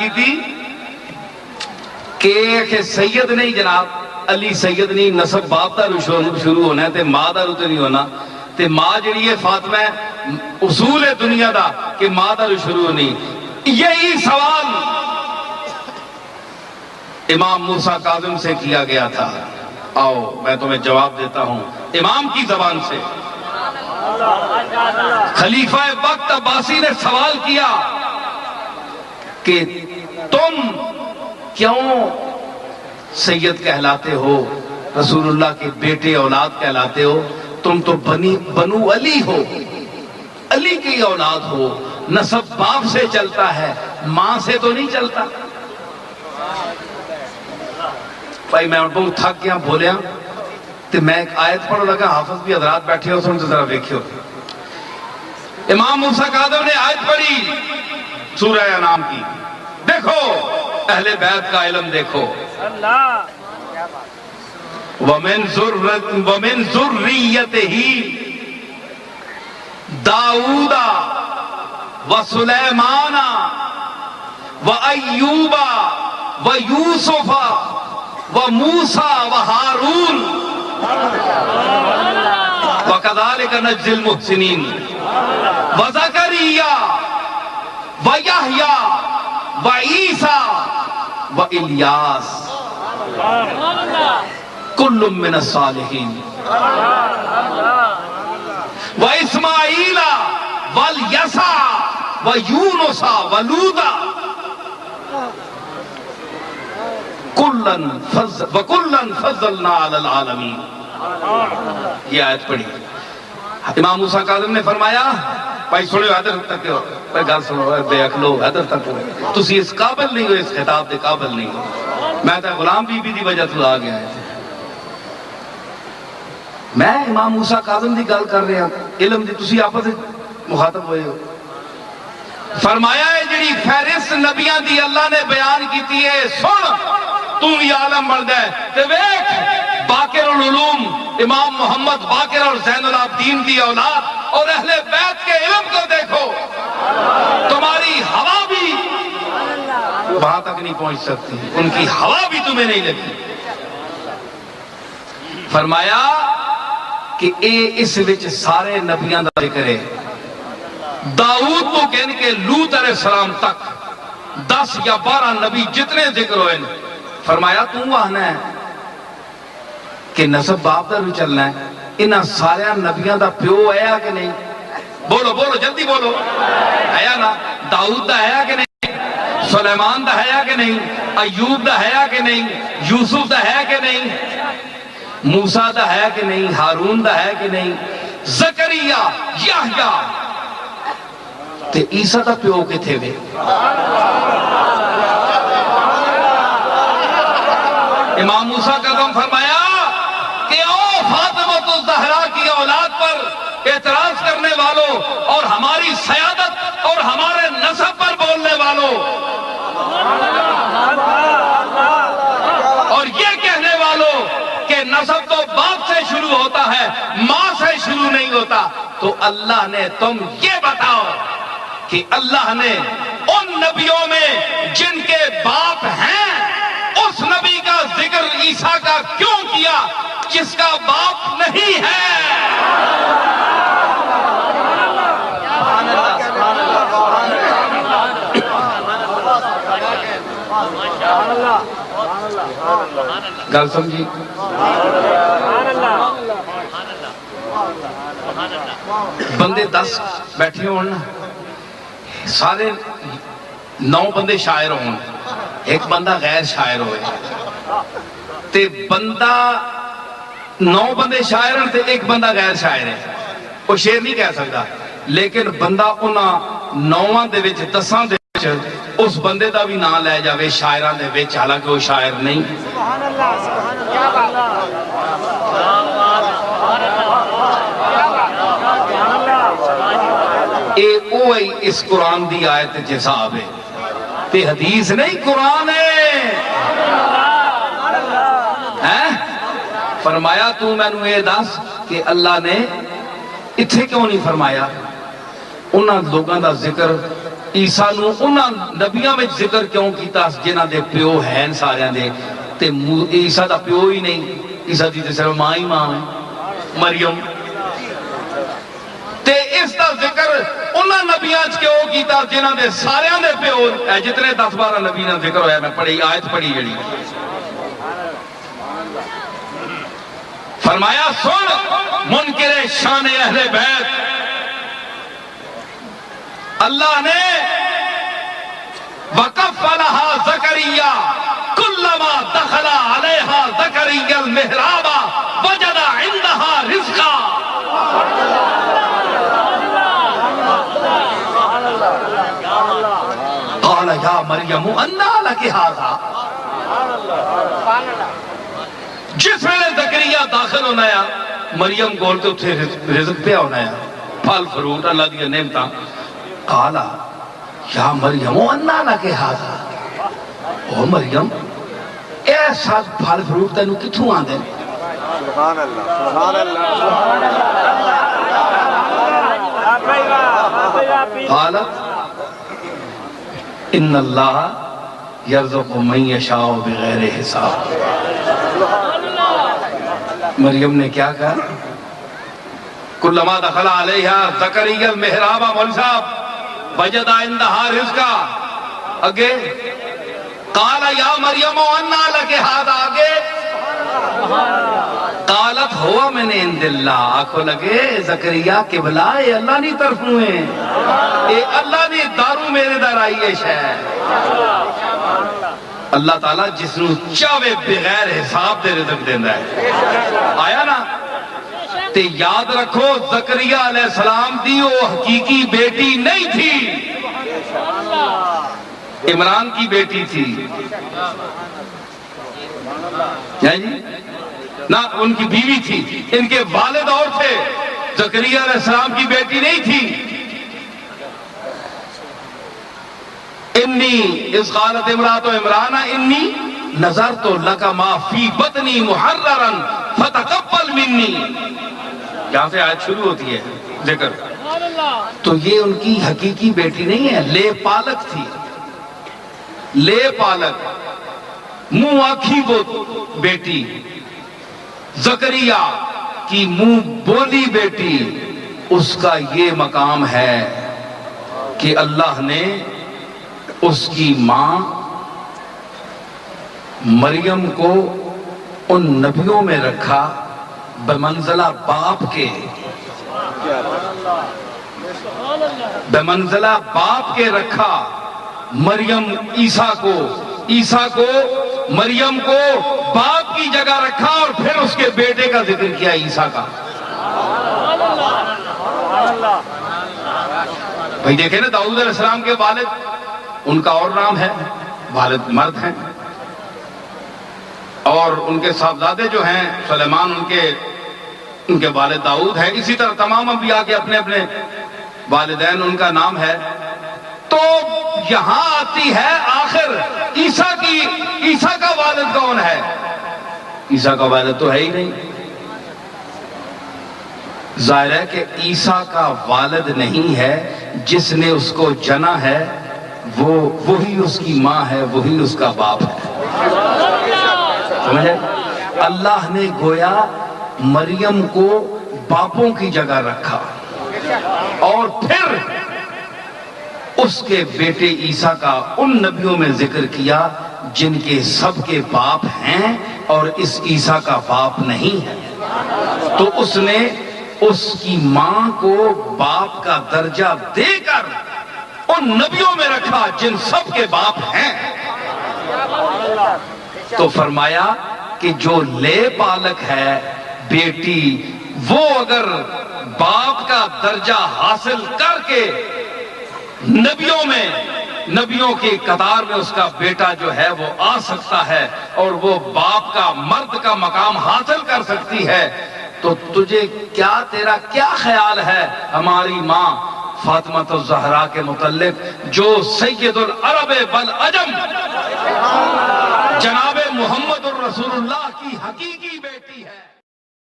کی تھی کہ سید نہیں جناب علی سید نہیں نسب باپ دا شروع ہونا ہے تے ماں دا روتے نہیں ہونا تے ماں جڑی ہے فاطمہ اصول ہے دنیا دا کہ ماں دا شروع نہیں. یہی سوال امام موسیٰ کاظم سے کیا گیا تھا. آؤ میں تمہیں جواب دیتا ہوں امام کی زبان سے. خلیفہ وقت عباسی نے سوال کیا کہ تم کیوں سید کہلاتے ہو, رسول اللہ کے بیٹے اولاد کہلاتے ہو, تم تو بنو علی ہو, علی کی اولاد ہو, نسب باپ سے چلتا ہے ماں سے تو نہیں چلتا. بھائی میں بہت تھک گیا بولیا تو میں ایک آیت پڑھ لگا, حافظ بھی حضرات بیٹھے ہو سن تو ذرا دیکھو. امام موسیٰ کاظم نے آیت پڑھی سورہ انعام کی. دیکھو اہل بیت کا علم دیکھو. وَمِن ذُرِّيَّتِهِ داؤد وسلیمان وایوب ویوسف وموسیٰ وہارون وَكَذَلِكَ نَجْزِي الْمُحْسِنِينَ وَزَكَرِيَّا وَيَحْيَا وَعِيسَى وَإِلْيَاسَ كُلٌّ مِّنَ الصَّالِحِينَ وَإِسْمَاعِيلَ وَالْيَسَعَ وَيُونُسَ وَلُوطًا وَكُلًّا فَضَّلْنَا عَلَى الْعَالَمِينَ. یہ آیت پڑھی. امام موسیٰ کاظم نے فرمایا بھائی سنو ادھر تک بھائی گل سنو بے عقلو ادھر تک تسی اس قابل نہیں ہو, اس خطاب دے قابل نہیں ہو. میں تو غلام بی بی دی وجہ تو آ گیا ہے. میں امام موسیٰ کاظم دی گل کر رہا علم دی, تسی آپس مخاطب ہوئے ہو. فرمایا ہے جڑی فہرست نبیاں دی اللہ نے بیان کیتی ہے سن تو بھی عالم مرد ہے. تے ویکھ باقر العلوم امام محمد باقر اور زین العابدین کی اولاد اور اہل بیت کے علم کو دیکھو. تمہاری ہوا بھی وہاں تک نہیں پہنچ سکتی, ان کی ہوا بھی تمہیں نہیں لگتی. فرمایا کہ اس وچ سارے نبیاں دا ذکر ہے. داؤد تو کہنے کے لوط علیہ السلام تک 10 یا 12 نبی جتنے ذکر ہوئے. فرمایا تو آنا ہے کہ نسب باپ دا بھی چلنا ہے. انہاں سارے نبیاں دا پیو ہے کہ نہیں؟ بولو بولو جلدی بولو. ہے نا؟ داؤد دا ہے کہ نہیں؟ سلیمان دا ہے کہ نہیں؟ ایوب دا ہے کہ نہیں؟ یوسف دا ہے کہ نہیں؟ موسیٰ دا ہے کہ نہیں؟ ہارون دا ہے کہ نہیں؟ زکریا یحییٰ تے عیسیٰ دا پیو کے تھے وے. امام موسیٰ کاظم فرمایا کہ او فاطمہ الزہرا کی اولاد پر اعتراض کرنے والوں اور ہماری سیادت اور ہمارے نسب پر بولنے والوں اور یہ کہنے والوں کہ نسب تو باپ سے شروع ہوتا ہے ماں سے شروع نہیں ہوتا, تو اللہ نے تم یہ بتاؤ کہ اللہ نے ان نبیوں میں جن کے باپ ہیں اس نبی کا ذکر عیسیٰ کا کیوں کیا جس کا باپ نہیں ہے؟ گل سمجھی؟ بندے 10 بیٹھے ہوں سارے 9 بندے شاعر ہوں, ایک بندہ غیر شاعر ہوئے تے بندہ 9 بندے شاعر ہیں تے ایک بندہ غیر شاعر ہے. وہ شعر نہیں کہہ سکتا لیکن بندہ انہاں 9 دے وچ 10 دے وچ اس بندے دا بھی نام لے جاوے شاعران دے وچ حالانکہ وہ شاعر نہیں. سبحان اللہ سبحان اللہ. اے اوہی اس قرآن دی آیت جساب ہے تے حدیث نہیں قرآن ہے. فرمایا تو میں نے یہ دس کہ اللہ نے اتھے کیوں نہیں فرمایا؟ انہاں لوگاں دا ذکر عیسیٰ نو انہاں نبیاں میں ذکر کیوں کیتا جنہاں دے پیو ہیں ساریاں دے تے عیسیٰ دا پیو ہی نہیں، عیسیٰ دی تے صرف ماں ہی ماں ہے مریم، تے اس دا ذکر انہاں نبیاں کیوں کیتا جنہاں دے ساریاں دے پیو جتنے 10-12 نبی نے ذکر ہویا میں پڑھی آیت پڑھی جڑی فرمایا سن منکر شان اہل بیت، اللہ نے وَكَفَّلَهَا زَكَرِيَّا كُلَّمَا دَخَلَ عَلَيْهَا زَكَرِيَّا الْمِحْرَابَ وَجَدَ عِندَهَا رِزْقًا قَالَ يَا مَرْيَمُ أَنَّىٰ لَكِ هَٰذَا۔ جس ویلے زکریا داخل ہونا ہے مریم گول تے اتھے رزق پہ ہونا ہے پھل فروٹ اللہ دی نعمتاں، قالا یا مریم انا لکے ہاذا، او مریم ایسا پھل فروٹ تینو کتھوں آندے؟ سبحان اللہ سبحان اللہ قالا ان اللہ یرزق من یشاء بغیر حساب۔ مریم نے کیا کہا؟ کلما دخل علیہا زکریا المحراب مول صاحب وجد عندها رزقا، اگے قال یا مریم انا لک ھذا، اگے قالت ہوا من عند اللہ، آنکھوں لگے زکریا قبلہ اے اللہ نہیں طرف ہوئے اے اللہ نہیں دارو میرے در آئی ہے شہر۔ اللہ تعالیٰ جس نو چاہے بغیر حساب دے رزق دیندہ ہے، آیا نا؟ تے یاد رکھو زکریا علیہ السلام دی وہ حقیقی بیٹی نہیں تھی، عمران کی بیٹی تھی، جی نہ ان کی بیوی تھی، ان کے والد اور تھے، زکریا علیہ السلام کی بیٹی نہیں تھی۔ انی اس قالت امرات عمران انی نظرت لک ما فی بطنی محررا فتقبل منی، یہاں سے آیت شروع ہوتی ہے ذکر، تو یہ ان کی حقیقی بیٹی نہیں ہے، لے پالک تھی، لے پالک منہ آنکھی وہ بیٹی، زکریا کی منہ بولی بیٹی، اس کا یہ مقام ہے کہ اللہ نے اس کی ماں مریم کو ان نبیوں میں رکھا بمنزلہ باپ کے، بمنزلہ باپ کے رکھا، مریم عیسیٰ کو مریم کو باپ کی جگہ رکھا، اور پھر اس کے بیٹے کا ذکر کیا عیسیٰ کا۔ بھائی دیکھیں نا داؤد علیہ السلام کے والد، ان کا اور نام ہے، والد مرد ہیں، اور ان کے صاحبزادے جو ہیں سلیمان ان کے والد داؤد ہیں، اسی طرح تمام انبیاء کے اپنے اپنے والدین ان کا نام ہے۔ تو یہاں آتی ہے آخر عیسیٰ کا والد کون ہے؟ عیسیٰ کا والد تو ہے ہی نہیں، ظاہر ہے کہ عیسیٰ کا والد نہیں ہے، جس نے اس کو جنا ہے وہی اس کی ماں ہے، وہی اس کا باپ ہے، سمجھے؟ اللہ نے گویا مریم کو باپوں کی جگہ رکھا، اور پھر اس کے بیٹے عیسیٰ کا ان نبیوں میں ذکر کیا جن کے سب کے باپ ہیں اور اس عیسیٰ کا باپ نہیں ہے، تو اس نے اس کی ماں کو باپ کا درجہ دے کر ان نبیوں میں رکھا جن سب کے باپ ہیں۔ تو فرمایا کہ جو لے پالک ہے بیٹی، وہ اگر باپ کا درجہ حاصل کر کے نبیوں کی قطار میں اس کا بیٹا جو ہے وہ آ سکتا ہے اور وہ باپ کا مرد کا مقام حاصل کر سکتی ہے، تو تجھے تیرا کیا خیال ہے ہماری ماں فاطمہ الزہرا کے متعلق، جو سید العرب والعجم جناب محمد الرسول اللہ کی حقیقی بیٹی